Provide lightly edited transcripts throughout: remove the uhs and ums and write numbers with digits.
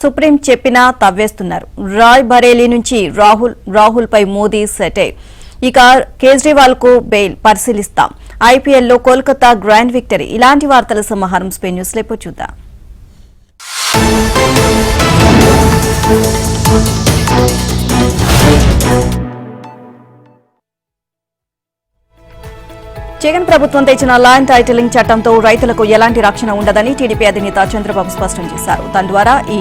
Supreme చెప్పినా తవ్వేస్తున్నారు. రాయ్ బరేలీ నుంచి రాహుల్ పై మోదీ సెటే. ఇక కేజ్రీవాల్ కు బెయిల్ పరిశీలిస్తాం. ఐపీఎల్లో కోల్కతా గ్రాండ్ విక్టరీ. ఇలాంటి వార్తల సమాహారం స్పెయిన్ న్యూస్ లో చూద్దాం. జగన్ ప్రభుత్వం తెచ్చిన ల్యాండ్ టైటిలింగ్ చట్టంతో రైతులకు ఎలాంటి రక్షణ ఉండదని టీడీపీ అధినేత చంద్రబాబు స్పష్టం చేశారు. దాని ద్వారా ఈ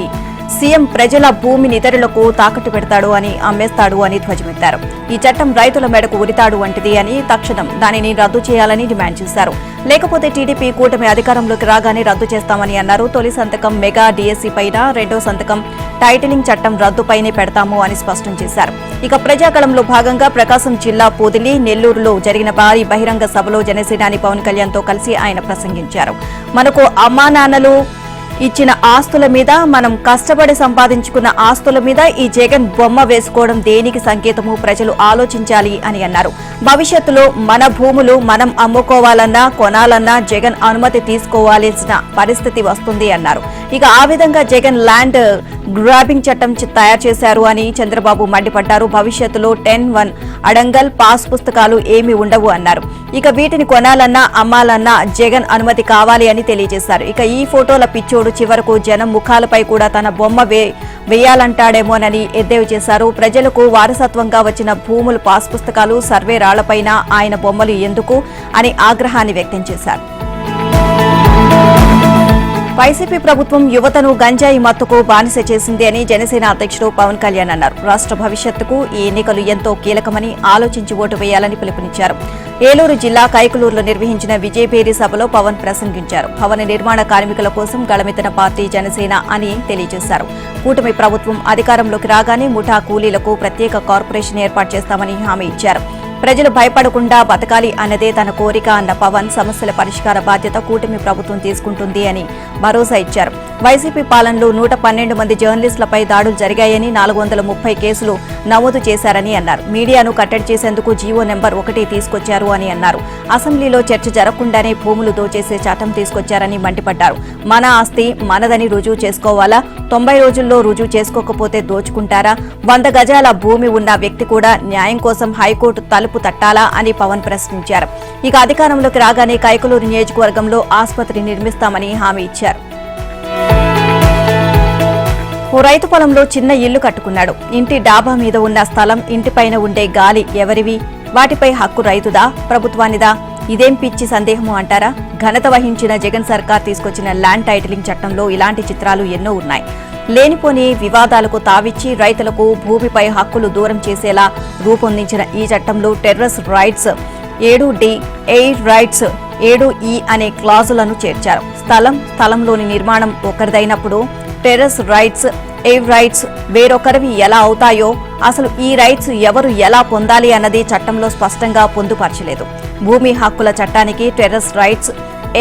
సీఎం ప్రజల భూమిని ఇతరులకు తాకట్టు పెడతాడు అని అమ్మేస్తాడు అని ధ్వజమెత్తారు. ఈ చట్టం రైతుల మెడకు ఉరితాడు వంటిది అని తక్షణం దానిని రద్దు చేయాలని డిమాండ్ చేశారు. లేకపోతే టీడీపీ కూటమి అధికారంలోకి రాగానే రద్దు చేస్తామని అన్నారు. తొలి సంతకం మెగా డీఎస్సీ పైన, రెండో సంతకం టైటిలింగ్ చట్టం రద్దుపైనే పెడతాము అని స్పష్టం చేశారు. ఇక ప్రజాకళంలో భాగంగా ప్రకాశం జిల్లా పొదిలి, నెల్లూరులో జరిగిన భారీ బహిరంగ సభలో జనసేనాని పవన్ కళ్యాణ్ తో కలిసి ఆయన ప్రసంగించారు. మనకు అమ్మా నాన్నలు ఇచ్చిన ఆస్తుల మీద, మనం కష్టపడి సంపాదించుకున్న ఆస్తుల మీద ఈ జగన్ బొమ్మ వేసుకోవడం దేనికి సంకేతము, ప్రజలు ఆలోచించాలి అని అన్నారు. భవిష్యత్తులో మన భూములు మనం అమ్ముకోవాలన్నా కొనాలన్నా జగన్ అనుమతి తీసుకోవాల్సిన పరిస్థితి వస్తుంది అన్నారు. ఇక ఆ విధంగా జగన్ ల్యాండ్ గ్రాబింగ్ చట్టం తయారు చేశారు అని చంద్రబాబు మండిపడ్డారు. భవిష్యత్తులో 10-1 అడంగల్ పాస్ పుస్తకాలు ఏమీ ఉండవు అన్నారు. ఇక వీటిని కొనాలన్నా అమ్మాలన్నా జగన్ అనుమతి కావాలి అని తెలియజేశారు. ఇక ఈ ఫోటోల పిచ్చోడు చివరకు జనం ముఖాలపై కూడా తన బొమ్మ వేయాలంటాడేమోనని ఎద్దేవి చేశారు. ప్రజలకు వారసత్వంగా వచ్చిన భూములు, పాస్ పుస్తకాలు, సర్వే రాళ్లపైన ఆయన బొమ్మలు ఎందుకు అని ఆగ్రహాన్ని వ్యక్తం చేశారు. వైసీపీ ప్రభుత్వం యువతను గంజాయి మత్తుకు బానిస చేసింది అని జనసేన అధ్యక్షుడు పవన్ కళ్యాణ్ అన్నారు. రాష్ట్ర భవిష్యత్తుకు ఈ ఎన్నికలు ఎంతో కీలకమని ఆలోచించి ఓటు వేయాలని పిలుపునిచ్చారు. ఏలూరు జిల్లా కైకలూరులో నిర్వహించిన విజయభేరి సభలో పవన్ ప్రసంగించారు. భవన నిర్మాణ కార్మికుల కోసం గళమెత్తిన పార్టీ జనసేన అని తెలియజేశారు. కూటమి ప్రభుత్వం అధికారంలోకి రాగానే ముఠా కూలీలకు ప్రత్యేక కార్పొరేషన్ ఏర్పాటు చేస్తామని హామీ ఇచ్చారు. ప్రజలు భయపడకుండా బతకాలి అన్నదే తన కోరిక అన్న పవన్ సమస్యల పరిష్కార బాధ్యత కూటమి ప్రభుత్వం తీసుకుంటుంది అని భరోసా ఇచ్చారు. వైసీపీ పాలనలో 112 మంది జర్నలిస్టులపై దాడులు జరిగాయని, 430 కేసులు నమోదు చేశారని అన్నారు. మీడియాను కట్టడి చేసేందుకు జీవో నెంబర్ 1 తీసుకొచ్చారు అని అన్నారు. అసెంబ్లీలో చర్చ జరగకుండానే భూములు దోచేసే చట్టం తీసుకొచ్చారని మండిపడ్డారు. మన ఆస్తి మనదని రుజువు చేసుకోవాలా? 90 రోజుల్లో రుజువు చేసుకోకపోతే దోచుకుంటారా? 100 గజాల భూమి ఉన్న వ్యక్తి కూడా న్యాయం కోసం హైకోర్టు తలుపు తట్టాలా అని పవన్ ప్రశ్నించారు. ఇక అధికారంలోకి రాగానే కైకలూరు నియోజకవర్గంలో ఆసుపత్రి నిర్మిస్తామని హామీ ఇచ్చారు. ఓ రైతు పొలంలో చిన్న ఇల్లు కట్టుకున్నాడు. ఇంటి డాబా మీద ఉన్న స్థలం, ఇంటిపైన ఉండే గాలి ఎవరివి? వాటిపై హక్కు రైతుదా, ప్రభుత్వానిదా? ఇదేం పిచ్చి సందేహము అంటారా? ఘనత వహించిన జగన్ సర్కార్ తీసుకొచ్చిన ల్యాండ్ టైటిలింగ్ చట్టంలో ఇలాంటి చిత్రాలు ఎన్నో ఉన్నాయి. లేనిపోని వివాదాలకు తావిచ్చి రైతులకు భూమిపై హక్కులు దూరం చేసేలా రూపొందించిన ఈ చట్టంలో terrace rights 7D, air rights 7E అనే క్లాజులను చేర్చారు. స్థలంలోని నిర్మాణం ఒకరిదైనప్పుడు టెర్రస్ రైట్స్, ఎయిర్ రైట్స్ వేరొకరివి ఎలా అవుతాయో, అసలు ఈ రైట్స్ ఎవరు ఎలా పొందాలి అన్నది చట్టంలో స్పష్టంగా పొందుపరచలేదు. భూమి హక్కుల చట్టానికి టెర్రస్ రైట్స్,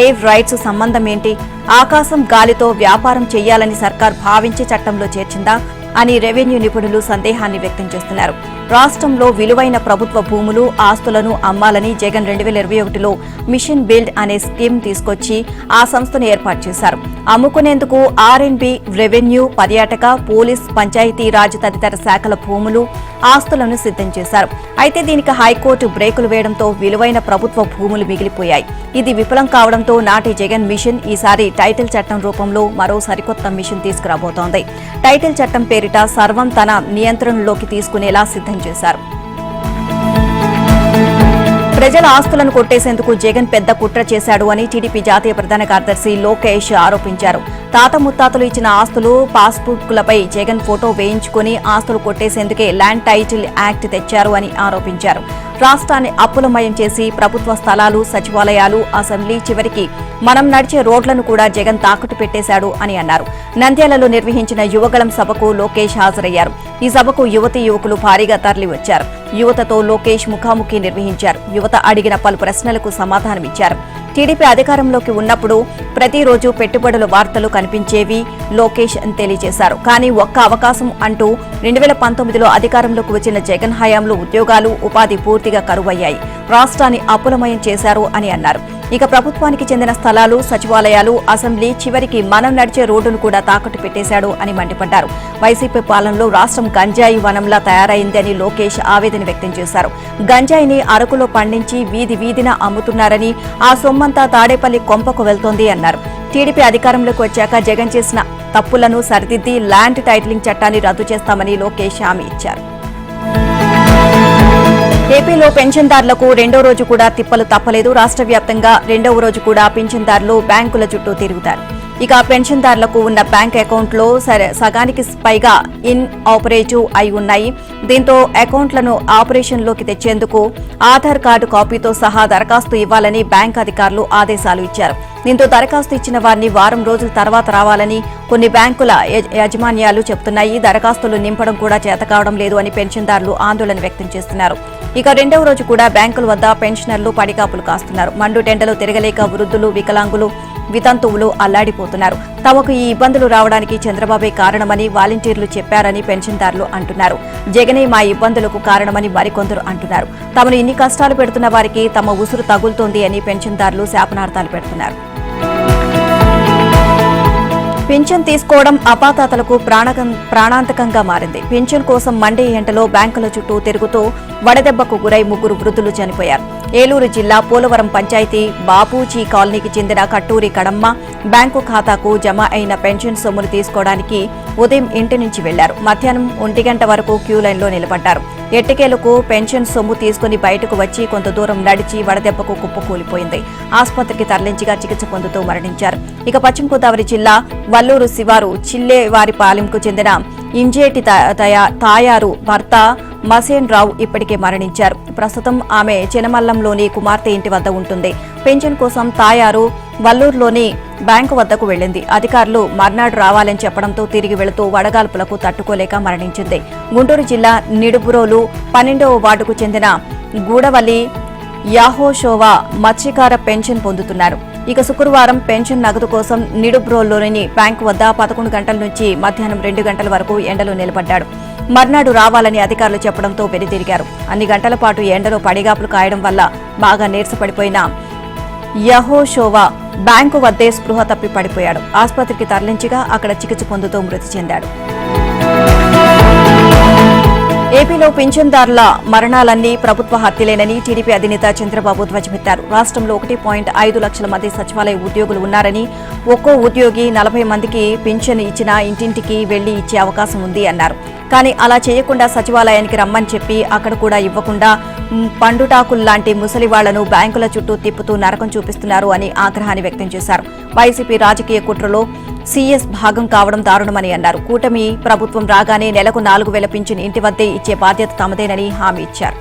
ఎయిర్ రైట్స్ సంబంధం ఏంటి? ఆకాశం గాలితో వ్యాపారం చేయాలని సర్కార్ భావించి చట్టంలో చేర్చిందా అని రెవెన్యూ నిపుణులు సందేహాన్ని వ్యక్తం చేస్తున్నారు. రాష్ట్రంలో విలువైన ప్రభుత్వ భూములు, ఆస్తులను అమ్మాలని జగన్ 2021లో మిషన్ బిల్డ్ అనే స్కీమ్ తీసుకొచ్చి ఆ సంస్థను ఏర్పాటు చేశారు. అమ్ముకునేందుకు R&B, రెవెన్యూ, పర్యాటక, పోలీస్, పంచాయతీరాజ్ తదితర శాఖల భూములు, ఆస్తులను సిద్ధం చేశారు. అయితే దీనికి హైకోర్టు బ్రేకులు వేయడంతో విలువైన ప్రభుత్వ భూములు మిగిలిపోయాయి. ఇది విఫలం కావడంతో నాటి జగన్ మిషన్ ఈసారి టైటిల్ చట్టం రూపంలో మరో సరికొత్త మిషన్ తీసుకురాబోతోంది. టైటిల్ చట్టం పేరిట సర్వం తన నియంత్రణలోకి తీసుకునేలా సిద్ధం చేశారు. ప్రజల ఆస్తులను కొట్టేసేందుకు జగన్ పెద్ద కుట్ర చేశాడు అని టీడీపీ జాతీయ ప్రధాన కార్యదర్శి లోకేష్ ఆరోపించారు. తాత ముత్తాతలు ఇచ్చిన ఆస్తులు, పాస్బుక్లపై జగన్ ఫోటో వేయించుకుని ఆస్తులు కొట్టేసేందుకే ల్యాండ్ టైటిల్ యాక్ట్ తెచ్చారు అని ఆరోపించారు. రాష్ట్రాన్ని అప్పులమయం చేసి ప్రభుత్వ స్థలాలు, సచివాలయాలు, అసెంబ్లీ, చివరికి మనం నడిచే రోడ్లను కూడా జగన్ తాకట్టు పెట్టేశాడు అని అన్నారు. నంద్యాలలో నిర్వహించిన యువగళం సభకు లోకేష్ హాజరయ్యారు. ఈ సభకు యువతీ యువకులు భారీగా తరలివచ్చారు. యువతతో లోకేష్ ముఖాముఖి నిర్వహించారు. యువత అడిగిన పలు ప్రశ్నలకు సమాధానమిచ్చారు. టీడీపీ అధికారంలోకి ఉన్నప్పుడు ప్రతిరోజు పెట్టుబడుల వార్తలు కనిపించేవి లోకేష్ అని తెలియజేశారు. కానీ ఒక్క అవకాశం అంటూ 2019లో అధికారంలోకి వచ్చిన జగన్ హయాంలో ఉద్యోగాలు, ఉపాధి పూర్తి పూర్తిగా కరువయ్యాయి. రాష్ట్రాన్ని అప్పులమయం చేశారు అని అన్నారు. ఇక ప్రభుత్వానికి చెందిన స్థలాలు, సచివాలయాలు, అసెంబ్లీ, చివరికి మనం నడిచే రోడ్డును కూడా తాకట్టు పెట్టేశాడు అని మండిపడ్డారు. వైసీపీ పాలనలో రాష్ట్రం గంజాయి వనంలా తయారైందని లోకేష్ ఆవేదన వ్యక్తం చేశారు. గంజాయిని అరకులో పండించి వీధి వీధిన అమ్ముతున్నారని, ఆ సొమ్మంతా తాడేపల్లి కొంపకు వెళ్తోంది అన్నారు. టీడీపీ అధికారంలోకి వచ్చాక జగన్ చేసిన తప్పులను సరిదిద్ది ల్యాండ్ టైటిలింగ్ చట్టాన్ని రద్దు చేస్తామని లోకేష్ హామీ ఇచ్చారు. ఏపీలో పెన్షన్దారులకు రెండో రోజు కూడా తిప్పలు తప్పలేదు. రాష్ట్ర వ్యాప్తంగా రెండవ రోజు కూడా పెన్షన్దారులు బ్యాంకుల చుట్టూ తిరుగుతారు. ఇక పెన్షన్దారులకు ఉన్న బ్యాంక్ అకౌంట్లో సగానికి పైగా ఇన్ ఆపరేటివ్ అయి ఉన్నాయి. దీంతో అకౌంట్లను ఆపరేషన్లోకి తెచ్చేందుకు ఆధార్ కార్డు కాపీతో సహా దరఖాస్తు ఇవ్వాలని బ్యాంక్ అధికారులు ఆదేశాలు ఇచ్చారు. దీంతో దరఖాస్తు ఇచ్చిన వారిని వారం రోజుల తర్వాత రావాలని కొన్ని బ్యాంకుల యాజమాన్యాలు చెబుతున్నాయి. దరఖాస్తులు నింపడం కూడా చేతకావడం లేదు అని పెన్షన్దారులు ఆందోళన వ్యక్తం చేస్తున్నారు. ఇక రెండవ రోజు కూడా బ్యాంకుల వద్ద పెన్షనర్లు పడికాపులు కాస్తున్నారు. మండు టెండలు తిరగలేక వృద్ధులు, వికలాంగులు, వితంతువులు అల్లాడిపోతున్నారు. తమకు ఈ ఇబ్బందులు రావడానికి చంద్రబాబే కారణమని వాలంటీర్లు చెప్పారని పెన్షన్దారులు అంటున్నారు. జగనే మా ఇబ్బందులకు కారణమని మరికొందరు అంటున్నారు. తమను ఇన్ని కష్టాలు పెడుతున్న వారికి తమ ఉసురు తగులుతోంది అని పెన్షన్దారులు శాపనార్థాలు పెడుతున్నారు. పింఛన్ తీసుకోవడం అపాతాతలకు ప్రాణాంతకంగా మారింది. పింఛన్ కోసం మండే ఎండలో బ్యాంకుల చుట్టూ తిరుగుతూ వడదెబ్బకు గురై 3 వృద్ధులు చనిపోయారు. ఏలూరు జిల్లా పోలవరం పంచాయతీ బాపూజీ కాలనీకి చెందిన కట్టూరి కడమ్మ బ్యాంకు ఖాతాకు జమ అయిన పెన్షన్ సొమ్ములు తీసుకోవడానికి ఉదయం ఇంటి నుంచి వెళ్లారు. మధ్యాహ్నం 1 గంట వరకు క్యూ లైన్లో నిలబడ్డారు. ఎట్టకేలకు పెన్షన్ సొమ్ము తీసుకుని బయటకు వచ్చి కొంత దూరం నడిచి వడదెబ్బకు కుప్పకూలిపోయింది. ఆసుపత్రికి తరలించిగా చికిత్స పొందుతూ మరణించారు. ఇక పశ్చిమ గోదావరి జిల్లా వల్లూరు శివారు చిల్లేవారిపాలెంకు చెందిన ఇంజేటి తాయారు భర్త మసేన్ రావు ఇప్పటికే మరణించారు. ప్రస్తుతం ఆమె చినమల్లంలోని కుమార్తె ఇంటి వద్ద ఉంటుంది. పెన్షన్ కోసం తాయారు వల్లూరులోని బ్యాంకు వద్దకు వెళ్లింది. అధికారులు మర్నాడు రావాలని చెప్పడంతో తిరిగి వెళుతూ వడగాల్పులకు తట్టుకోలేక మరణించింది. గుంటూరు జిల్లా నిడుబ్రోలు 12వ వార్డుకు చెందిన గూడవల్లి యాహోషోవా మత్స్యకార పెన్షన్ పొందుతున్నారు. ఇక శుక్రవారం పెన్షన్ నగదు కోసం నిడుబ్రోల్లోని బ్యాంకు వద్ద 11 గంటల నుంచి మధ్యాహ్నం 2 గంటల వరకు ఎండలో నిలబడ్డాడు. మర్నాడు రావాలని అధికారులు చెప్పడంతో వెనుతిరిగారు. అన్ని గంటల పాటు ఎండలో పడిగాపులు కాయడం వల్ల బాగా నీరసపడిపోయిన యహోషోవా బ్యాంకు వద్దే స్పృహ తప్పి పడిపోయాడు. ఆసుపత్రికి తరలించగా అక్కడ చికిత్స పొందుతూ మృతి చెందాడు. ఏపీలో పింఛన్దారుల మరణాలన్నీ ప్రభుత్వ హత్యలేనని టీడీపీ అధినేత చంద్రబాబు ధ్వజమెత్తారు. రాష్ట్రంలో 1.5 లక్షల మంది సచివాలయ ఉద్యోగులు ఉన్నారని, ఒక్కో ఉద్యోగి 40 మందికి పింఛన్ ఇచ్చినా ఇంటింటికి వెళ్లి ఇచ్చే అవకాశం ఉంది అన్నారు. కానీ అలా చేయకుండా సచివాలయానికి రమ్మని చెప్పి అక్కడ కూడా ఇవ్వకుండా పండుటాకుల్లాంటి ముసలివాళ్లను బ్యాంకుల చుట్టూ తిప్పుతూ నరకం చూపిస్తున్నారు అని ఆగ్రహాన్ని వ్యక్తం చేశారు. వైసీపీ రాజకీయ కుట్రలో సీఎస్ భాగం కావడం దారుణమని అన్నారు. కూటమి ప్రభుత్వం రాగానే నెలకు 4,000 పింఛన్ ఇంటి వద్దే ఇచ్చే బాధ్యత తమదేనని హామీ ఇచ్చారు.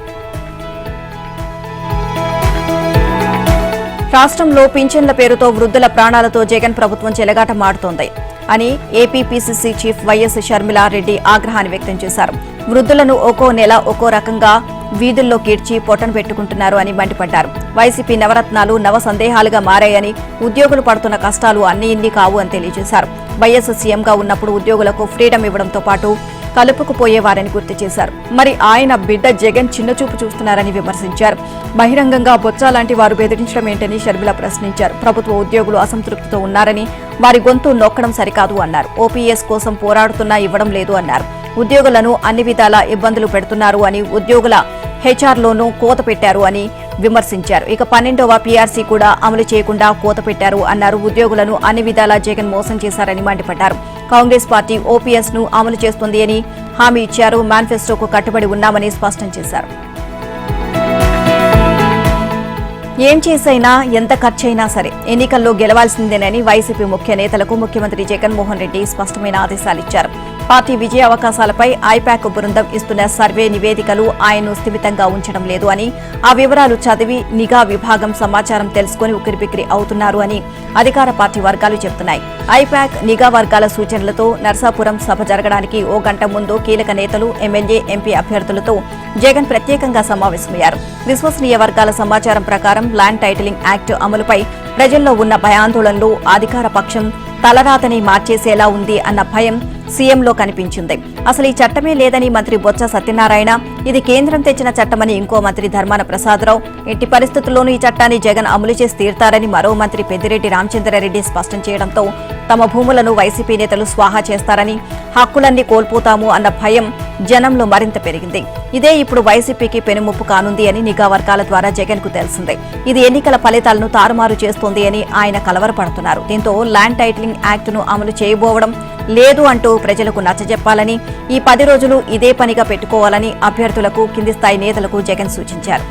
రాష్ట్రంలో పింఛన్ల పేరుతో వృద్ధుల ప్రాణాలతో జగన్ ప్రభుత్వం చెలగాటమాడుతోంది అని AP PCC chief YS Sharmila Reddy ఆగ్రహాన్ని వ్యక్తం చేశారు. వృద్ధులను ఒక్కో నెల ఒక్కో రకంగా వీధుల్లో కీడ్చి పొట్టను పెట్టుకుంటున్నారు అని మండిపడ్డారు. వైసీపీ నవరత్నాలు నవ సందేహాలుగా మారాయని, ఉద్యోగులు పడుతున్న కష్టాలు అన్ని ఇన్ని కావు అని తెలియజేశారు. వైఎస్ సీఎంగా ఉన్నప్పుడు ఉద్యోగులకు ఫ్రీడమ్ ఇవ్వడంతో పాటు కలుపుకుపోయేవారని గుర్తు చేశారు. మరి ఆయన బిడ్డ జగన్ చిన్నచూపు చూస్తున్నారని విమర్శించారు. బహిరంగంగా బొత్స లాంటి వారు బెదిరించడం ఏంటని షర్మిల ప్రశ్నించారు. ప్రభుత్వ ఉద్యోగులు అసంతృప్తితో ఉన్నారని, వారి గొంతు నొక్కడం సరికాదు అన్నారు. ఓపీఎస్ కోసం పోరాడుతున్నా ఇవ్వడం లేదు అన్నారు. ఉద్యోగులను అన్ని విధాలా ఇబ్బందులు పెడుతున్నారు అని, ఉద్యోగుల హెచ్ఆర్లోనూ కోత పెట్టారు అని విమర్శించారు. ఇక 12వ పీఆర్సీ కూడా అమలు చేయకుండా కోత పెట్టారు అన్నారు. ఉద్యోగులను అన్ని విధాలా జగన్ మోసం చేశారని మండిపడ్డారు. కాంగ్రెస్ పార్టీ ఓపీఎస్ ను అమలు చేస్తుంది అని హామీ ఇచ్చారు. మేనిఫెస్టోకు కట్టుబడి ఉన్నామని స్పష్టం చేశారు. ఏం చేసైనా ఎంత ఖర్చైనా సరే ఎన్నికల్లో గెలవాల్సిందేనని వైసీపీ ముఖ్య నేతలకు ముఖ్యమంత్రి జగన్మోహన్ రెడ్డి స్పష్టమైన ఆదేశాలిచ్చారు. పార్టీ విజయ అవకాశాలపై ఐపాక్ బృందం ఇస్తున్న సర్వే నివేదికలు ఆయన్ను స్థిమితంగా ఉంచడం లేదు అని, ఆ వివరాలు చదివి నిఘా విభాగం సమాచారం తెలుసుకుని ఉక్కిరిబిక్కిరి అవుతున్నారు అని అధికార పార్టీ వర్గాలు చెబుతున్నాయి. ఐపాక్ నిఘా వర్గాల సూచనలతో నర్సాపురం సభ జరగడానికి ఓ గంట ముందు కీలక నేతలు, ఎమ్మెల్యే, ఎంపీ అభ్యర్థులతో జగన్ ప్రత్యేకంగా సమావేశమయ్యారు. విశ్వసనీయ వర్గాల సమాచారం ప్రకారం ల్యాండ్ టైటిలింగ్ యాక్ట్ అమలుపై ప్రజల్లో ఉన్న భయాందోళనలు అధికార పక్షం తలరాతని మార్చేసేలా ఉంది అన్న భయం సీఎంలో కనిపించింది. అసలు ఈ చట్టమే లేదని మంత్రి బొత్స సత్యనారాయణ, ఇది కేంద్రం తెచ్చిన చట్టమని ఇంకో మంత్రి ధర్మాన ప్రసాదరావు, ఎట్టి పరిస్థితుల్లోనూ ఈ చట్టాన్ని జగన్ అమలు చేసి తీరుతారని మరో మంత్రి పెద్దిరెడ్డి రామచంద్రారెడ్డి స్పష్టం చేయడంతో తమ భూములను వైసీపీ నేతలు స్వాహా చేస్తారని, హక్కులన్నీ కోల్పోతాము అన్న భయం జనంలో మరింత పెరిగింది. ఇదే ఇప్పుడు వైసీపీకి పెనుముప్పు కానుంది అని నిఘా వర్గాల ద్వారా జగన్ కు తెలిసింది. ఇది ఎన్నికల ఫలితాలను తారుమారు చేస్తోంది అని ఆయన కలవరపడుతున్నారు. దీంతో ల్యాండ్ టైటిలింగ్ యాక్ట్ ను అమలు చేయబోవడం లేదు అంటూ ప్రజలకు నచ్చజెప్పాలని, ఈ 10 రోజులు ఇదే పనిగా పెట్టుకోవాలని అభ్యర్థులకు, కింది స్థాయి నేతలకు జగన్ సూచించారు.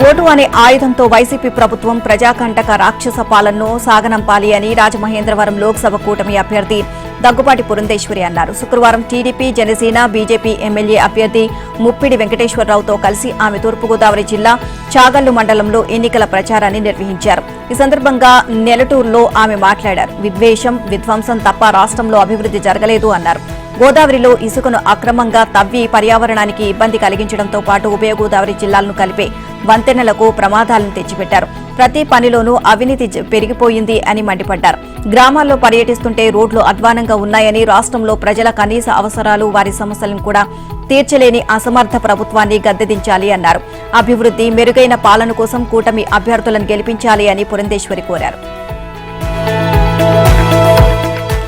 ఓటు అనే ఆయుధంతో వైసీపీ ప్రభుత్వం ప్రజాకంటక రాక్షస పాలనను సాగనంపాలి అని రాజమహేంద్రవరం లోక్సభ కూటమి అభ్యర్థి దగ్గుపాటి పురంధేశ్వరి అన్నారు. శుక్రవారం టీడీపీ, జనసేన, బీజేపీ ఎమ్మెల్యే అభ్యర్థి ముప్పిడి వెంకటేశ్వరరావుతో కలిసి ఆమె తూర్పుగోదావరి జిల్లా చాగల్లు మండలంలో ఎన్నికల ప్రచారాన్ని నిర్వహించారు. ఈ సందర్భంగా నెలటూరులో ఆమె మాట్లాడారు. విద్వేషం, విధ్వంసం తప్ప రాష్ట్రంలో అభివృద్ధి జరగలేదు అన్నారు. గోదావరిలో ఇసుకను అక్రమంగా తవ్వి పర్యావరణానికి ఇబ్బంది కలిగించడంతో పాటు ఉభయ గోదావరి జిల్లాలను కలిపే వంతెనలకు ప్రమాదాలను తెచ్చిపెట్టారు. ప్రతి పనిలోనూ అవినీతి పెరిగిపోయింది అని మండిపడ్డారు. గ్రామాల్లో పర్యటిస్తుంటే రోడ్లు అధ్వానంగా ఉన్నాయని, రాష్ట్రంలో ప్రజల కనీస అవసరాలు, వారి సమస్యలను కూడా తీర్చలేని అసమర్థ ప్రభుత్వాన్ని గద్దెదించాలి అన్నారు. అభివృద్ధి, మెరుగైన పాలన కోసం కూటమి అభ్యర్థులను గెలిపించాలి అని పురంధేశ్వరి కోరారు.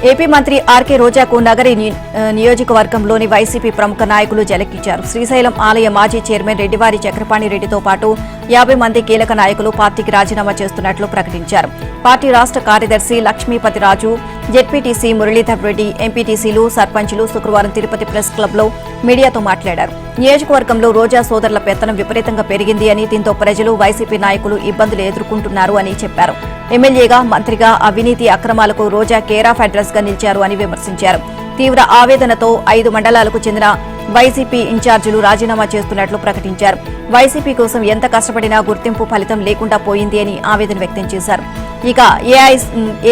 ఏపీ మంత్రి ఆర్కే రోజాకు నగరి నియోజకవర్గంలోని వైసీపీ ప్రముఖ నాయకులు జలకిచ్చారు. శ్రీశైలం ఆలయ మాజీ చైర్మన్ రెడ్డివారి చక్రపాణి రెడ్డితో పాటు 50 మంది కీలక నాయకులు పార్టీకి రాజీనామా చేస్తున్నట్లు ప్రకటించారు. పార్టీ రాష్ట్ర కార్యదర్శి లక్ష్మీపతిరాజు, జెడ్పీటీసీ మురళీధర్ రెడ్డి, ఎంపీటీసీలు, సర్పంచులు శుక్రవారం తిరుపతి ప్రెస్ క్లబ్లో మీడియాతో మాట్లాడారు. నియోజకవర్గంలో రోజా సోదరుల పెత్తనం విపరీతంగా పెరిగింది అని, దీంతో ప్రజలు, వైసీపీ నాయకులు ఇబ్బందులు ఎదుర్కొంటున్నారు అని చెప్పారు. ఎమ్మెల్యేగా, మంత్రిగా అవినీతి అక్రమాలకు రోజా కేర్ ఆఫ్ అడ్రస్ గా నిలిచారు అని విమర్శించారు. తీవ్ర ఆవేదనతో 5 మండలాలకు చెందిన వైసీపీ ఇన్ఛార్జీలు రాజీనామా చేస్తున్నట్లు ప్రకటించారు. వైసీపీ కోసం ఎంత కష్టపడినా గుర్తింపు ఫలితం లేకుండా పోయింది అని ఆవేదన వ్యక్తం చేశారు. ఇక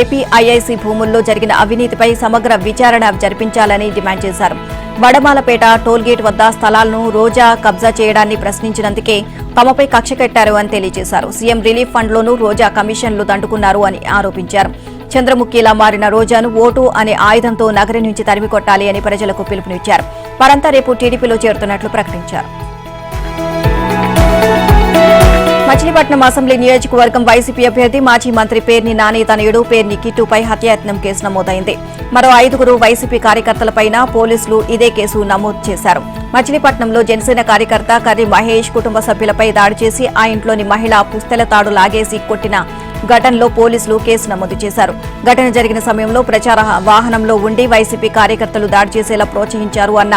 ఏపీఐఐసీ భూముల్లో జరిగిన అవినీతిపై సమగ్ర విచారణ జరిపించాలని డిమాండ్ చేశారు. వడమాలపేట టోల్గేట్ వద్ద స్థలాలను రోజా కబ్జా చేయడాన్ని ప్రశ్నించినందుకే తమపై కక్ష కట్టారు అని తెలియజేశారు. సీఎం రిలీఫ్ ఫండ్లోనూ రోజా కమిషన్లు దండుకున్నారు అని ఆరోపించారు. చంద్రముఖిలా మారిన రోజాను ఓటు అనే ఆయుధంతో నగరి నుంచి తరిమికొట్టాలి అని ప్రజలకు పిలుపునిచ్చారు. వారంతా రేపు టీడీపీలో చేరుతున్నట్లు ప్రకటించారు. మచిలీపట్నం అసెంబ్లీ నియోజకవర్గం వైసీపీ అభ్యర్థి మాజీ మంత్రి పేర్ని నాని తనయుడు పేర్ని కిట్టుపై హత్యాయత్నం కేసు నమోదైంది. మరో 5 వైసీపీ కార్యకర్తలపైన పోలీసులు ఇదే కేసు నమోదు చేశారు. మచిలీపట్నంలో జనసేన కార్యకర్త కర్రి మహేష్ కుటుంబ సభ్యులపై దాడి చేసి ఆ ఇంట్లోని మహిళ పుస్తెల తాడు లాగేసి కొట్టిన ఘటనలో పోలీసులు కేసు నమోదు చేశారు. ఘటన జరిగిన సమయంలో ప్రచార వాహనంలో ఉండి వైసీపీ కార్యకర్తలు దాడి చేసేలా ప్రోత్సహించారు అన్న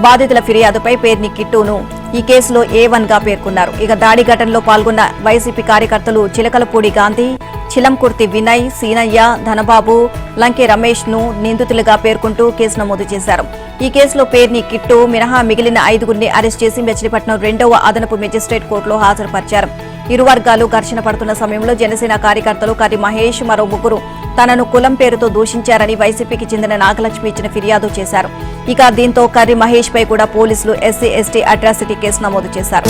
బాధితుల ఫిర్యాదుపై పేర్ని కిట్టును ఈ కేసులో A1 గా పేర్కొన్నారు. ఇక దాడి ఘటనలో పాల్గొన్న వైసీపీ కార్యకర్తలు చిలకలపూడి గాంధీ, చిలంకుర్తి వినయ్, సీనయ్య, ధనబాబు, లంకే రమేష్ ను నిందితులుగా పేర్కొంటూ కేసు నమోదు చేశారు. ఈ కేసులో పేర్ని కిట్టు మినహా మిగిలిన 5 అరెస్ట్ చేసి మచిలీపట్నం 2వ అదనపు మెజిస్ట్రేట్ కోర్టులో హాజరుపరిచారు. ఇరు వర్గాలు ఘర్షణ పడుతున్న సమయంలో జనసేన కార్యకర్తలు కర్రి మహేష్, మరో 3 తనను కులం పేరుతో దూషించారని వైసీపీకి చెందిన నాగలక్ష్మి ఇచ్చిన ఫిర్యాదు చేశారు. ఇక దీంతో కర్రి మహేష్ పై కూడా పోలీసులు SC/ST అట్రాసిటీ కేసు నమోదు చేశారు.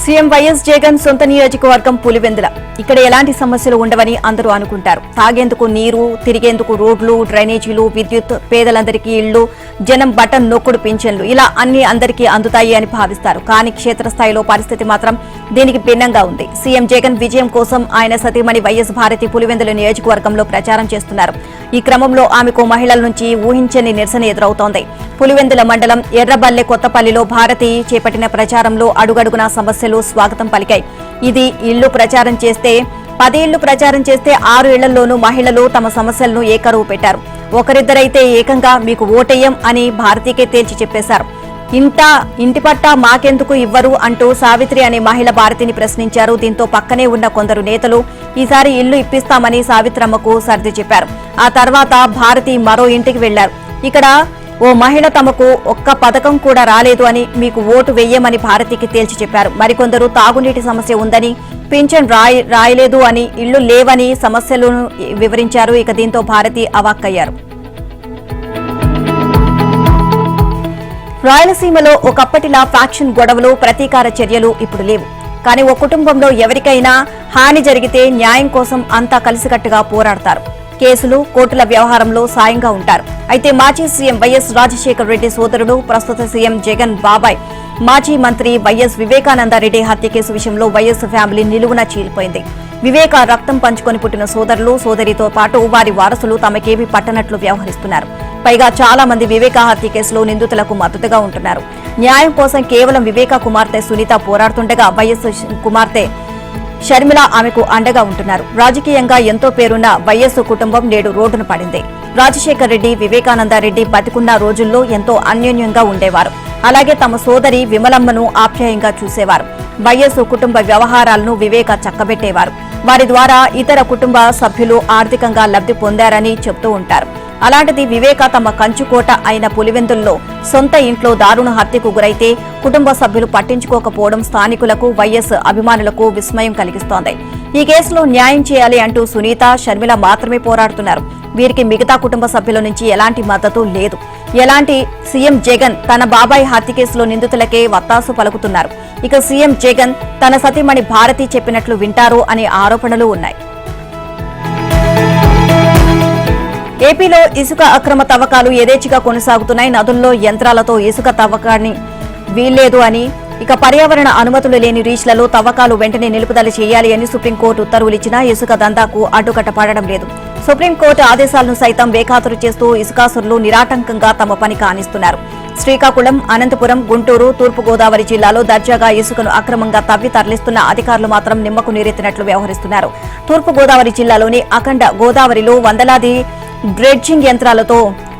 సీఎం వైఎస్ జగన్ సొంత నియోజకవర్గం పులివెందుల. ఇక్కడ ఎలాంటి సమస్యలు ఉండవని అందరూ అనుకుంటారు. తాగేందుకు నీరు, తిరిగేందుకు రోడ్లు, డ్రైనేజీలు, విద్యుత్, పేదలందరికీ ఇళ్లు, జనం బటన్ నొక్కుడు పింఛన్లు, ఇలా అన్ని అందరికీ అందుతాయి అని భావిస్తారు. కానీ క్షేత్రస్థాయిలో పరిస్థితి మాత్రం దీనికి భిన్నంగా ఉంది. సీఎం జగన్ విజయం కోసం ఆయన సతీమణి వైఎస్ భారతి పులివెందుల నియోజకవర్గంలో ప్రచారం చేస్తున్నారు. ఈ క్రమంలో ఆమెకు మహిళల నుంచి ఊహించని నిరసన ఎదురవుతోంది. పులివెందుల మండలం ఎర్రబల్లె కొత్తపల్లిలో భారతి చేపట్టిన ప్రచారంలో అడుగడుగునా సమస్యలు స్వాగతం పలికాయి. ఇది ఇళ్లు ప్రచారం చేస్తే 10 ఇళ్లు ప్రచారం చేస్తే 6 ఇళ్లలోనూ మహిళలు తమ సమస్యలను ఏకరువు పెట్టారు. ఒకరిద్దరైతే ఏకంగా మీకు ఓటేయం అని భారతికే తేల్చి చెప్పేశారు. ఇంటి పట్టా మాకెందుకు ఇవ్వరు అంటూ సావిత్రి అనే మహిళ భారతిని ప్రశ్నించారు. దీంతో పక్కనే ఉన్న కొందరు నేతలు ఈసారి ఇల్లు ఇప్పిస్తామని సావిత్రమ్మకు సర్ది చెప్పారు. ఆ తర్వాత భారతి మరో ఇంటికి వెళ్లారు. ఇక్కడ ఓ మహిళ తమకు ఒక్క పథకం కూడా రాలేదు అని, మీకు ఓటు వెయ్యమని భారతికి తేల్చి చెప్పారు. మరికొందరు తాగునీటి సమస్య ఉందని, పింఛన్ రాయలేదు అని, ఇళ్లు లేవని సమస్యలను వివరించారు. ఇక దీంతో భారతి అవాక్కయ్యారు. రాయలసీమలో ఒకప్పటిలా ఫ్యాక్షన్ గొడవలు, ప్రతీకార చర్యలు ఇప్పుడు లేవు. కానీ ఓ కుటుంబంలో ఎవరికైనా హాని జరిగితే న్యాయం కోసం అంతా కలిసికట్టుగా పోరాడతారు. కేసులు, కోర్టుల వ్యవహారంలో సాయంగా ఉంటారు. అయితే మాజీ సీఎం వైఎస్ రాజశేఖర రెడ్డి సోదరుడు, ప్రస్తుత సీఎం జగన్ బాబాయ్, మాజీ మంత్రి వైఎస్ వివేకానందరెడ్డి హత్య కేసు విషయంలో వైఎస్ ఫ్యామిలీ నిలువున చీలిపోయింది. వివేక రక్తం పంచుకొని పుట్టిన సోదరులు, సోదరితో పాటు వారి వారసులు తమకేమీ పట్టనట్లు వ్యవహరిస్తున్నారు. పైగా చాలా మంది వివేక హత్య కేసులో నిందితులకు మద్దతుగా ఉంటున్నారు. న్యాయం కోసం కేవలం వివేక కుమార్తె సునీత పోరాడుతుండగా వైఎస్ కుమార్తె షర్మిల ఆమెకు అండగా ఉంటున్నారు. రాజకీయంగా ఎంతో పేరున్న వైఎస్ కుటుంబం నేడు రోడ్డున పడింది. రాజశేఖర రెడ్డి, వివేకానందరెడ్డి బతికున్న రోజుల్లో ఎంతో అన్యోన్యంగా ఉండేవారు. అలాగే తమ సోదరి విమలమ్మను ఆప్యాయంగా చూసేవారు. వైఎస్ కుటుంబ వ్యవహారాలను వివేక చక్కబెట్టేవారు. వారి ద్వారా ఇతర కుటుంబ సభ్యులు ఆర్థికంగా లబ్ధి పొందారని చెబుతూ ఉంటారు. అలాంటిది వివేక తమ కంచుకోట అయిన పులివెందుల్లో సొంత ఇంట్లో దారుణ హత్యకు గురైతే కుటుంబ సభ్యులు పట్టించుకోకపోవడం స్థానికులకు, వైఎస్ అభిమానులకు విస్మయం కలిగిస్తోంది. ఈ కేసులో న్యాయం చేయాలి అంటూ సునీత, షర్మిల మాత్రమే పోరాడుతున్నారు. వీరికి మిగతా కుటుంబ సభ్యుల నుంచి ఎలాంటి మద్దతు లేదు. ఎలాంటి సీఎం జగన్ తన బాబాయ్ హత్య కేసులో నిందితులకే వత్తాసు పలుకుతున్నారు. ఇక సీఎం జగన్ తన సతీమణి భారతి చెప్పినట్లు వింటారు అనే ఆరోపణలు ఉన్నాయి. ఏపీలో ఇసుక అక్రమ తవ్వకాలు యథేచ్ఛగా కొనసాగుతున్నాయి. నదుల్లో యంత్రాలతో ఇసుక తవ్వకాన్ని వీల్లేదు అని, ఇక పర్యావరణ అనుమతులు లేని రీచ్లలో తవ్వకాలు వెంటనే నిలుపుదల చేయాలి అని సుప్రీంకోర్టు ఉత్తర్వులిచ్చినా ఇసుక దందాకు అడ్డుకట్ట పడడం లేదు. సుప్రీంకోర్టు ఆదేశాలను సైతం బేఖాతరు చేస్తూ ఇసుకాసురులు నిరాటంకంగా తమ పని కానిస్తున్నారు. శ్రీకాకుళం, అనంతపురం, గుంటూరు, తూర్పుగోదావరి జిల్లాలో దర్జాగా ఇసుకను అక్రమంగా తవ్వి తరలిస్తున్న అధికారులు మాత్రం నిమ్మకు నీరెత్తినట్లు వ్యవహరిస్తున్నారు. తూర్పుగోదావరి జిల్లాలోని అఖండ గోదావరిలో వందలాది డ్రెడ్జింగ్ యంత్రాలతో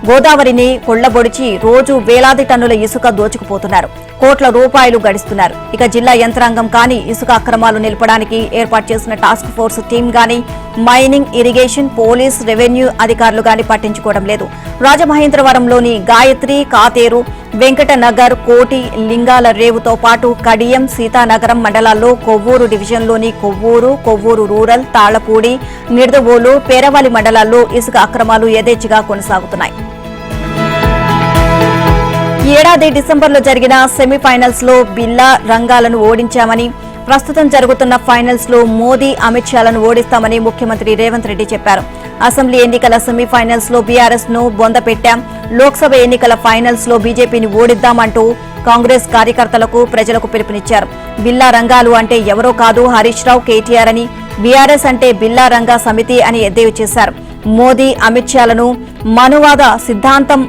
గోదావరిని కొళ్లబొడిచి రోజు వేలాది టన్నుల ఇసుక దోచుకుపోతున్నారు. కోట్ల రూపాయలు గడిస్తున్నారు. ఇక జిల్లా యంత్రాంగం కానీ ఇసుక అక్రమాలు నిలపడానికి ఏర్పాటు చేసిన టాస్క్ ఫోర్స్ టీం గానీ, మైనింగ్, ఇరిగేషన్, పోలీస్, రెవెన్యూ అధికారులు గానీ పట్టించుకోవడం లేదు. రాజమహేంద్రవరంలోని గాయత్రి, కాతేరు, వెంకటనగర్, కోటి, లింగాల రేవుతో పాటు కడియం, సీతానగరం మండలాల్లో కొవ్వూరు డివిజన్లోని కొవ్వూరు రూరల్, తాళ్లపూడి, నిడదవోలు, పేరవాలి మండలాల్లో ఇసుక అక్రమాలు యథేచ్ఛగా కొనసాగుతున్నాయి. ఈ ఏడాది డిసెంబర్లో జరిగిన సెమీఫైనల్స్ లో బిల్లా రంగాలను ఓడించామని, ప్రస్తుతం జరుగుతున్న ఫైనల్స్ లో మోదీ, అమిత్ షాలను ఓడిస్తామని ముఖ్యమంత్రి రేవంత్ రెడ్డి చెప్పారు. అసెంబ్లీ ఎన్నికల సెమీఫైనల్స్ లో బీఆర్ఎస్ ను బొందపెట్టాం, లోక్సభ ఎన్నికల ఫైనల్స్ లో బీజేపీని ఓడిద్దామంటూ కాంగ్రెస్ కార్యకర్తలకు, ప్రజలకు పిలుపునిచ్చారు. బిల్లా రంగాలు అంటే ఎవరో కాదు హరీష్ రావు, కేటీఆర్ అని, బీఆర్ఎస్ అంటే బిల్లా రంగా సమితి అని ఎద్దేవా చేశారు. మోదీ, అమిత్ షాలను మనువాద సిద్ధాంతం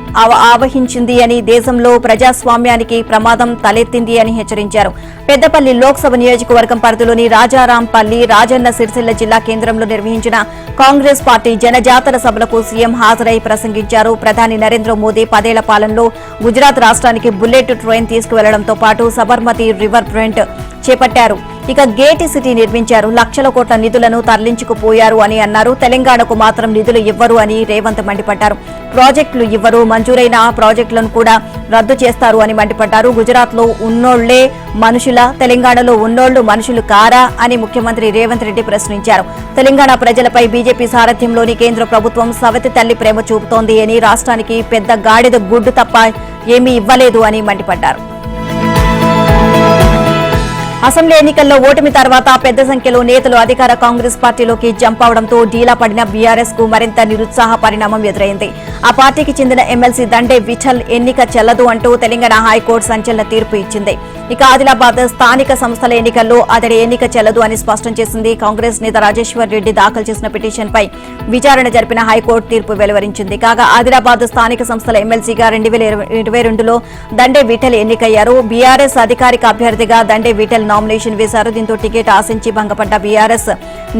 ఆవహించింది అని, దేశంలో ప్రజాస్వామ్యానికి ప్రమాదం తలెత్తింది అని హెచ్చరించారు. పెద్దపల్లి లోక్సభ నియోజకవర్గం పరిధిలోని రాజారాంపల్లి, రాజన్న సిరిసిల్ల జిల్లా కేంద్రంలో నిర్వహించిన కాంగ్రెస్ పార్టీ జనజాతర సభలకు సీఎం హాజరై ప్రసంగించారు. ప్రధాని నరేంద్ర మోదీ 10 ఏళ్ల పాలనలో గుజరాత్ రాష్ట్రానికి బుల్లెట్ ట్రైన్ తీసుకువెళ్లడంతో పాటు సబర్మతి రివర్ ఫ్రంట్ చేపట్టారు. ఇక గేట్ సిటీ నిర్మించారు. లక్షల కోట్ల నిధులను తరలించుకుపోయారు అని అన్నారు. తెలంగాణకు మాత్రం నిధులు ఇవ్వరు అని రేవంత్ మండిపడ్డారు. ప్రాజెక్టులు ఇవ్వరు, మంజూరైన ప్రాజెక్టులను కూడా రద్దు చేస్తారు అని మండిపడ్డారు. గుజరాత్ లో ఉన్నోళ్లే మనుషుల, తెలంగాణలో ఉన్నోళ్లు మనుషులు కారా అని ముఖ్యమంత్రి రేవంత్ రెడ్డి ప్రశ్నించారు. తెలంగాణ ప్రజలపై బీజేపీ సారథ్యంలోని కేంద్ర ప్రభుత్వం సవతి తల్లి ప్రేమ చూపుతోంది అని, రాష్ట్రానికి పెద్ద గాడిద గుడ్డు తప్ప ఏమీ ఇవ్వలేదు అని మండిపడ్డారు. అసెంబ్లీ ఎన్నికల్లో ఓటమి తర్వాత పెద్ద సంఖ్యలో నేతలు అధికార కాంగ్రెస్ పార్టీలోకి జంప్ అవడంతో డీలా పడిన బీఆర్ఎస్ కు మరింత నిరుత్సాహ పరిణామం ఎదురైంది. ఆ పార్టీకి చెందిన ఎమ్మెల్సీ దండే విఠల్ ఎన్నిక చెల్లదు అంటూ తెలంగాణ హైకోర్టు సంచలన తీర్పు ఇచ్చింది. ఇక ఆదిలాబాద్ స్థానిక సంస్థల ఎన్నికల్లో అతడి ఎన్నిక చెల్లదు అని స్పష్టం చేసింది. కాంగ్రెస్ నేత రాజేశ్వర్ రెడ్డి దాఖలు చేసిన పిటిషన్పై విచారణ జరిపిన హైకోర్టు తీర్పు వెలువరించింది. కాగా ఆదిలాబాద్ స్థానిక సంస్థల ఎమ్మెల్సీగా 2022లో దండే విఠల్ ఎన్నికయ్యారు. బీఆర్ఎస్ అధికారిక అభ్యర్థిగా దండే విఠల్ నామినేషన్ వేశారు. దీంతో టికెట్ ఆశించి భంగపడ్డ బీఆర్ఎస్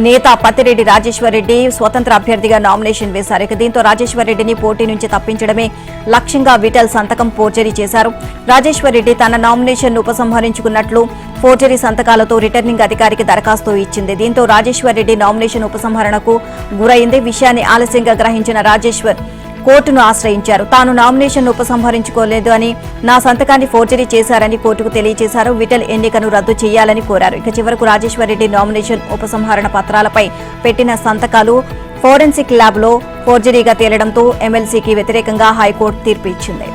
నేత పత్తిరెడ్డి రాజేశ్వర్ రెడ్డి స్వతంత్ర అభ్యర్థిగా నామినేషన్ వేశారు. ఇక దీంతో రాజేశ్వర్ రెడ్డిని పోటీ నుంచి తప్పించడమే లక్ష్యంగా విఠల్ సంతకం ఫోర్జరీ చేశారు. రాజేశ్వర్ రెడ్డి తన నామినేషన్ ఉపసంహరించుకున్నట్లు ఫోర్జరీ సంతకాలతో రిటర్నింగ్ అధికారికి దరఖాస్తు ఇచ్చింది. దీంతో రాజేశ్వర్ రెడ్డి నామినేషన్ ఉపసంహరణకు గురైంది. విషయాన్ని ఆలస్యంగా గ్రహించిన రాజేశ్వర్ కోర్టును ఆశ్రయించారు. తాను నామినేషన్ ఉపసంహరించుకోలేదు అని, నా సంతకాన్ని ఫోర్జరీ చేశారని కోర్టుకు తెలియజేశారు. విఠల్ ఎన్నికను రద్దు చేయాలని కోరారు. ఇక చివరకు రాజేశ్వర్ రెడ్డి నామినేషన్ ఉపసంహరణ పత్రాలపై పెట్టిన సంతకాలు ఫోరెన్సిక్ ల్యాబ్ లో ఫోర్జరీగా తేలడంతో ఎమ్మెల్సీకి వ్యతిరేకంగా హైకోర్టు తీర్పు ఇచ్చింది.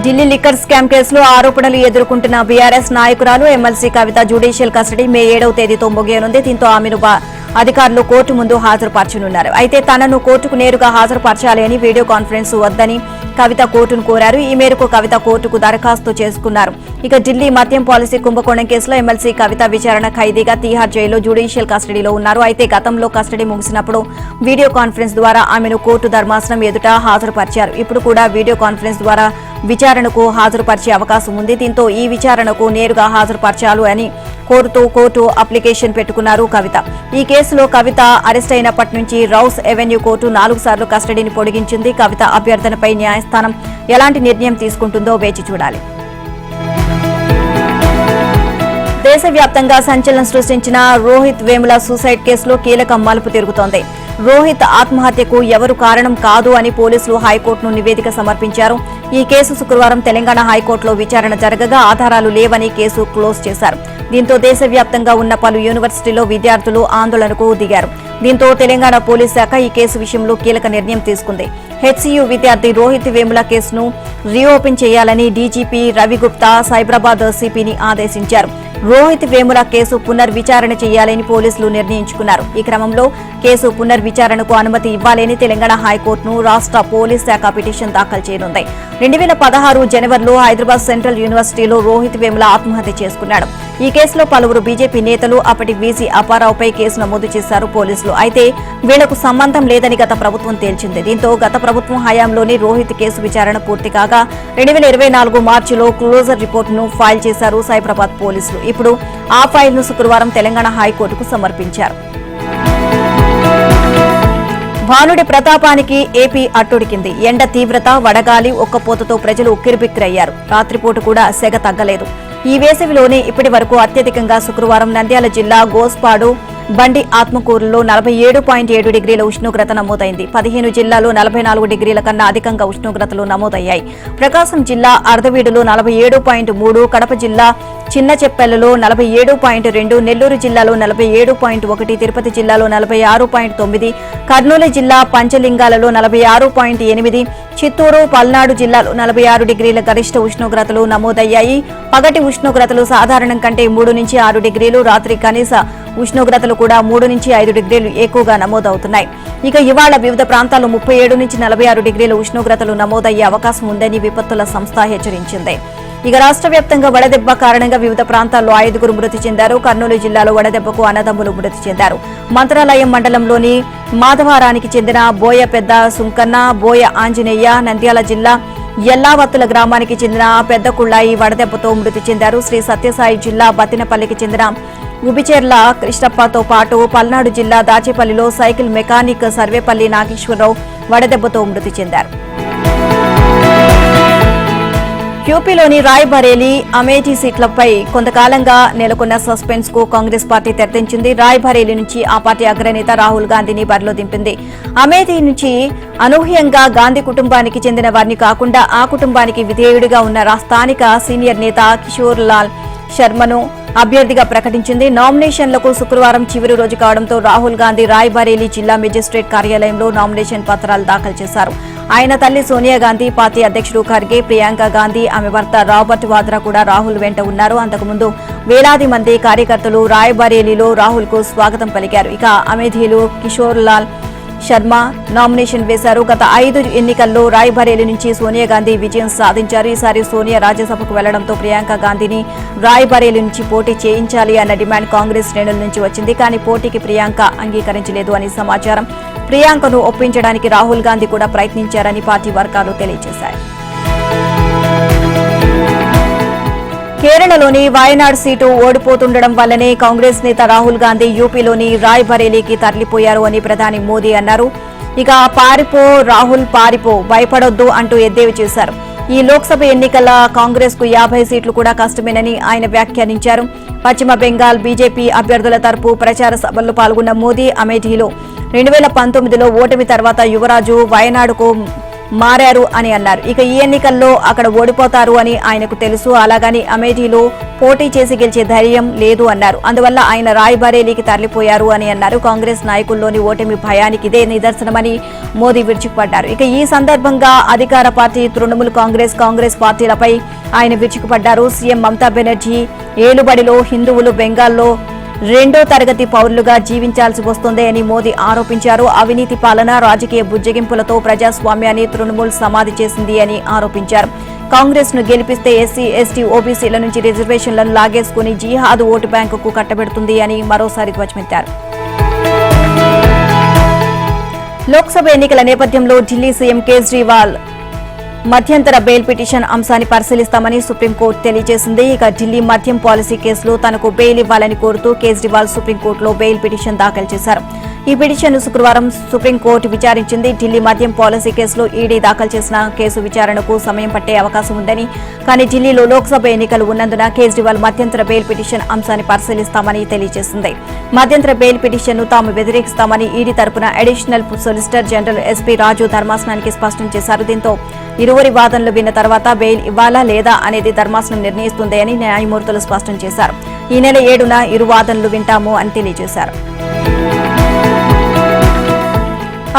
ఢిల్లీ లిక్కర్ స్కామ్ కేసులో ఆరోపణలు ఎదుర్కొంటున్న బీఆర్ఎస్ నాయకురాలు ఎమ్మెల్సీ కవిత జ్యుడిషియల్ కస్టడీ మే 7వ తేదీతో ముగియనుంది. దీంతో ఆమెను అధికారులు కోర్టు ముందు హాజరుపరచనున్నారు. అయితే తనను కోర్టుకు నేరుగా హాజరుపరచాలి అని వీడియో కాన్ఫరెన్స్ వద్దని కవిత కోర్టును కోరారు. ఈ మేరకు కవిత కోర్టుకు దరఖాస్తు చేసుకున్నారు. ఇక ఢిల్లీ మద్యం పాలసీ కుంభకోణం కేసులో ఎమ్మెల్సీ కవిత విచారణ ఖైదీగా తీహార్ జైల్లో జ్యుడిషియల్ కస్టడీలో ఉన్నారు. అయితే గతంలో కస్టడీ ముగిసినప్పుడు వీడియో కాన్ఫరెన్స్ ద్వారా ఆమెను కోర్టు ధర్మాసనం ఎదుట హాజరుపరిచారు. ఇప్పుడు కూడా వీడియో కాన్ఫరెన్స్ ద్వారా విచారణకు హాజరుపరిచే అవకాశం ఉంది. దీంతో ఈ విచారణకు నేరుగా హాజరుపరచాలి అని కోరుతూ కోర్టు అప్లికేషన్ పెట్టుకున్నారు కవిత. ఈ కేసులో కవిత అరెస్ట్ అయినప్పటి నుంచి రౌస్ ఎవెన్యూ కోర్టు 4 సార్లు కస్టడీని పొడిగించింది. కవిత అభ్యర్థనపై న్యాయస్థానం ఎలాంటి నిర్ణయం తీసుకుంటుందో వేచి చూడాలి. దేశవ్యాప్తంగా సంచలనం సృష్టించిన రోహిత్ వేముల సూసైడ్ కేసులో కీలక మలుపు తిరుగుతోంది. రోహిత్ ఆత్మహత్యకు ఎవరు కారణం కాదు అని పోలీసులు హైకోర్టును నివేదిక సమర్పించారు. ఈ కేసు శుక్రవారం తెలంగాణ హైకోర్టులో విచారణ జరగగా ఆధారాలు లేవని కేసు క్లోజ్ చేశారు. దీంతో దేశవ్యాప్తంగా ఉన్న పలు యూనివర్సిటీల్లో విద్యార్థులు ఆందోళనకు దిగారు. దీంతో తెలంగాణ పోలీస్ శాఖ ఈ కేసు విషయంలో కీలక నిర్ణయం తీసుకుంది. హెచ్సీయూ విద్యార్థి రోహిత్ వేముల కేసును రీఓపెన్ చేయాలని డీజీపీ రవిగుప్తా సైబరాబాద్ సిపిని ఆదేశించారు. రోహిత్ వేముల కేసు పునర్విచారణ చేయాలని పోలీసులు నిర్ణయించుకున్నారు. ఈ క్రమంలో కేసు పునర్విచారణకు అనుమతి ఇవ్వాలని తెలంగాణ హైకోర్టును రాష్ట్ర పోలీస్ శాఖ పిటిషన్ దాఖలు చేయనుంది. 2016 జనవరిలో హైదరాబాద్ సెంట్రల్ యూనివర్సిటీలో రోహిత్ వేముల ఆత్మహత్య చేసుకున్నాడు. ఈ కేసులో పలువురు బీజేపీ నేతలు అప్పటి వీసీ అప్పారావుపై కేసు నమోదు చేశారు పోలీసులు. అయితే వీళ్లకు సంబంధం లేదని గత ప్రభుత్వం తేల్చింది. దీంతో గత ప్రభుత్వం హయాంలోనే రోహిత్ కేసు విచారణ పూర్తి కాగా 2024 మార్చిలో క్లోజర్ రిపోర్టును ఫైల్ చేశారు సైబరాబాద్ పోలీసులు. ఇప్పుడు ఆ ఫైల్ను శుక్రవారం తెలంగాణ హైకోర్టుకు సమర్పించారు. భానుడి ప్రతాపానికి ఏపీ అట్టుడికింది. ఎండ తీవ్రత, వడగాలి, ఒక్కపోతతో ప్రజలు ఉక్కిరిబిక్కిరయ్యారు. రాత్రిపూట కూడా సెగ తగ్గలేదు. ఈ వేసవిలోనే ఇప్పటి వరకు అత్యధికంగా శుక్రవారం నంద్యాల జిల్లా గోస్పాడు బండి ఆత్మకూరులో 47.7 డిగ్రీల ఉష్ణోగ్రత నమోదైంది. 15 జిల్లాలో 44 డిగ్రీల కన్నా అధికంగా ఉష్ణోగ్రతలు నమోదయ్యాయి. ప్రకాశం జిల్లా అర్ధవీడులో 47.3, కడప జిల్లా చిన్నచెప్పెలలో 47.2, నెల్లూరు జిల్లాలో 47.1, తిరుపతి జిల్లాలో 46.9, కర్నూలు జిల్లా పంచలింగాలలో 46.8, చిత్తూరు, పల్నాడు జిల్లాలో 46 డిగ్రీల గరిష్ట ఉష్ణోగ్రతలు నమోదయ్యాయి. పగటి ఉష్ణోగ్రతలు సాధారణం కంటే 3 నుంచి 6 డిగ్రీలు, రాత్రి కనీస ఉష్ణోగ్రతలు కూడా 3 నుంచి 5 డిగ్రీలు ఎక్కువగా నమోదవుతున్నాయి. ఇక ఇవాళ వివిధ ప్రాంతాల్లో 37 నుంచి 46 డిగ్రీల ఉష్ణోగ్రతలు నమోదయ్యే అవకాశం ఉందని విపత్తుల సంస్థ హెచ్చరించింది. ఇక రాష్ట్ర వ్యాప్తంగా వడదెబ్బ కారణంగా వివిధ ప్రాంతాల్లో 5గురు మృతి చెందారు. కర్నూలు జిల్లాలో వడదెబ్బకు అన్నదమ్ములు మృతి చెందారు. మంత్రాలయం మండలంలోని మాధవారానికి చెందిన బోయ పెద్ద సుంకన్న, బోయ ఆంజనేయ, నంద్యాల జిల్లా ఎల్లావత్తుల గ్రామానికి చెందిన పెద్ద కుళ్ళాయి వడదెబ్బతో మృతి చెందారు. శ్రీ సత్యసాయి జిల్లా బత్తినపల్లికి చెందిన ఉబిచెర్ల కృష్ణప్పతో పాటు పల్నాడు జిల్లా దాచేపల్లిలో సైకిల్ మెకానిక్ సర్వేపల్లి నాగేశ్వరరావు వడదెబ్బతో మృతి చెందారు. యూపీలోని రాయ్బరేలీ, అమేఠీ సీట్లపై కొంతకాలంగా నెలకొన్న సస్పెన్స్ కు కాంగ్రెస్ పార్టీ తెరదించింది. రాయ్బరేలీ నుంచి ఆ పార్టీ అగ్రనేత రాహుల్ గాంధీని బరిలో దింపింది. అమేఠీ నుంచి అనూహ్యంగా గాంధీ కుటుంబానికి చెందిన వారిని కాకుండా ఆ కుటుంబానికి విధేయుడిగా ఉన్న స్థానిక సీనియర్ నేత కిషోర్ లాల్ శర్మను అభ్యర్థిగా ప్రకటించింది. నామినేషన్లకు శుక్రవారం చివరి రోజు కావడంతో రాహుల్ గాంధీ రాయ్బరేలీ జిల్లా మెజిస్ట్రేట్ కార్యాలయంలో నామినేషన్ పత్రాలు దాఖలు చేశారు. ఆయన తల్లి సోనియా గాంధీ, పార్టీ అధ్యక్షుడు ఖర్గే, ప్రియాంక గాంధీ, ఆమె భర్త రాబర్ట్ వాద్రా కూడా రాహుల్ వెంట ఉన్నారు. అంతకుముందు వేలాది మంది కార్యకర్తలు రాయ్బరేలీలో రాహుల్ కు స్వాగతం పలికారు. ఇక అమేథీలో కిషోర్ లాల్ శర్మ నామినేషన్ వేశారు. గత 5 ఎన్నికల్లో రాయ్బరేలీ నుంచి సోనియా గాంధీ విజయం సాధించారు. ఈసారి సోనియా రాజ్యసభకు వెళ్లడంతో ప్రియాంక గాంధీని రాయ్బరేలీ నుంచి పోటీ చేయించాలి అన్న డిమాండ్ కాంగ్రెస్ శ్రేణుల నుంచి వచ్చింది. కానీ పోటీకి ప్రియాంక అంగీకరించలేదు అని సమాచారం. ప్రియాంకను ఒప్పించడానికి రాహుల్ గాంధీ కూడా ప్రయత్నించారని పార్టీ వర్గాలు తెలియజేశాయి. కేరళలోని వాయనాడ్ సీటు ఓడిపోతుండడం వల్లనే కాంగ్రెస్ నేత రాహుల్ గాంధీ యూపీలోని రాయ్బరేలీకి తరలిపోయారు అని ప్రధాని మోదీ అన్నారు. ఇక పారిపో రాహుల్ పారిపో, భయపడొద్దు అంటూ ఎద్దేవి చేశారు. ఈ లోక్సభ ఎన్నికల కాంగ్రెస్ కు 50 సీట్లు కూడా కష్టమేనని ఆయన వ్యాఖ్యానించారు. పశ్చిమ బెంగాల్ బీజేపీ అభ్యర్థుల తరపు ప్రచార సభల్లో పాల్గొన్న మోదీ అమేఠీలో 2019లో ఓటమి తర్వాత యువరాజు వయనాడుకు మారారు అని అన్నారు. ఇక ఈ ఎన్నికల్లో అక్కడ ఓడిపోతారు అని ఆయనకు తెలుసు. అలాగని అమేఠీలో పోటీ చేసి గెలిచే ధైర్యం లేదు అన్నారు. అందువల్ల ఆయన రాయ్బరేలీకి తరలిపోయారు అని అన్నారు. కాంగ్రెస్ నాయకుల్లోని ఓటమి భయానికి ఇదే నిదర్శనమని మోదీ విరుచుకుపడ్డారు. ఇక ఈ సందర్భంగా అధికార పార్టీ తృణమూల్ కాంగ్రెస్ పార్టీలపై ఆయన విరుచుకుపడ్డారు. సీఎం మమతా బెనర్జీ ఏలుబడిలో హిందువులు బెంగాల్లో 2వ తరగతి పౌరులుగా జీవించాల్సి వస్తోంది అని మోదీ ఆరోపించారు. అవినీతి పాలన, రాజకీయ బుజ్జగింపులతో ప్రజాస్వామ్యాన్ని తృణమూల్ సమాధి చేసింది అని ఆరోపించారు. కాంగ్రెస్ ను గెలిపిస్తే ఎస్సీ, ఎస్టీ, ఓబీసీల నుంచి రిజర్వేషన్లను లాగేసుకుని జిహాద్ ఓటు బ్యాంకుకు కట్టబెడుతుంది అని మరోసారి ధ్వజమెత్తారు. లోక్సభ ఎన్నికల నేపథ్యంలో ఢిల్లీ సీఎం కేజ్రీవాల్ మధ్యంతర బెయిల్ పిటిషన్ అంశాన్ని పరిశీలిస్తామని సుప్రీంకోర్టు తెలియజేసింది. ఇక ఢిల్లీ మద్యం పాలసీ కేసులో తనకు బెయిల్ ఇవ్వాలని కోరుతూ కేజ్రీవాల్ సుప్రీంకోర్టులో బెయిల్ పిటిషన్ దాఖలు చేశారు. ఈ పిటిషన్ను శుక్రవారం సుప్రీంకోర్టు విచారించింది. ఢిల్లీ మద్యం పాలసీ కేసులో ఈడీ దాఖలు చేసిన కేసు విచారణకు సమయం పట్టే అవకాశం ఉందని, కానీ ఢిల్లీలో లోక్సభ ఎన్నికలు ఉన్నందున కేజ్రీవాల్ మధ్యంతర బెయిల్ పిటిషన్ అంశాన్ని పరిశీలిస్తామని తెలియజేసింది. మధ్యంతర బెయిల్ పిటిషన్ను తాము వ్యతిరేకిస్తామని ఈడీ తరపున అడిషనల్ సొలిసిటర్ జనరల్ ఎస్పీ రాజు ధర్మాసనానికి స్పష్టం చేశారు. దీంతో ఇరువురి వాదనలు విన్న తర్వాత బెయిల్ ఇవ్వాలా లేదా అనేది ధర్మాసనం నిర్ణయిస్తుంది అని న్యాయమూర్తులు స్పష్టం చేశారు. ఈ నెల 7న ఇరు వాదనలు వింటాము అని తెలియజేశారు.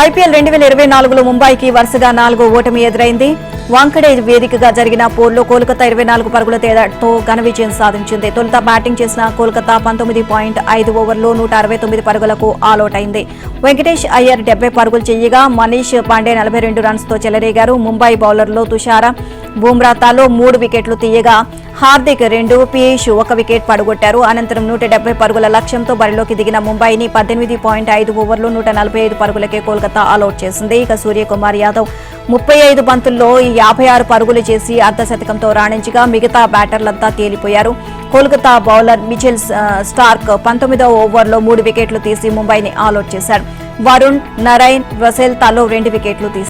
ఐపీఎల్ 2024లో ముంబైకి వరుసగా 4వ ఓటమి ఎదురైంది. వాంఖడే వేదికగా జరిగిన పోరులో కోల్కతా 24 పరుగుల తేడాతో ఘన విజయం సాధించింది. తొలుత బ్యాటింగ్ చేసిన కోల్కతా 19.5 ఓవర్లో 169 పరుగులకు ఆలౌట్ అయింది. వెంకటేష్ అయ్యర్ 70 పరుగులు చేయగా మనీష్ పాండే 42 రన్స్తో చెలరేగారు. ముంబై బౌలర్లో తుషార, బుమ్రా తలో 3 వికెట్లు తీయగా హార్దిక్ 2, పీయూష్ 1 వికెట్ పడగొట్టారు. అనంతరం 170 పరుగుల లక్ష్యంతో బరిలోకి దిగిన ముంబైని 18.5 ఓవర్లో 145 పరుగులకే కోల్కతా ఆలౌట్ చేసింది. ఇక సూర్యకుమార్ యాదవ్ 35 బంతుల్లో 56 పరుగులు చేసి అర్ధశతకంతో రాణించగా మిగతా బ్యాటర్లంతా తేలిపోయారు. కోల్కతా బౌలర్ మిచెల్ స్టార్క్ 19వ ఓవర్లో 3 వికెట్లు తీసి ముంబైని ఆలౌట్ చేశారు. వరుణ్, నరైన్, రసెల్ తలో 2 వికెట్లు తీశారు.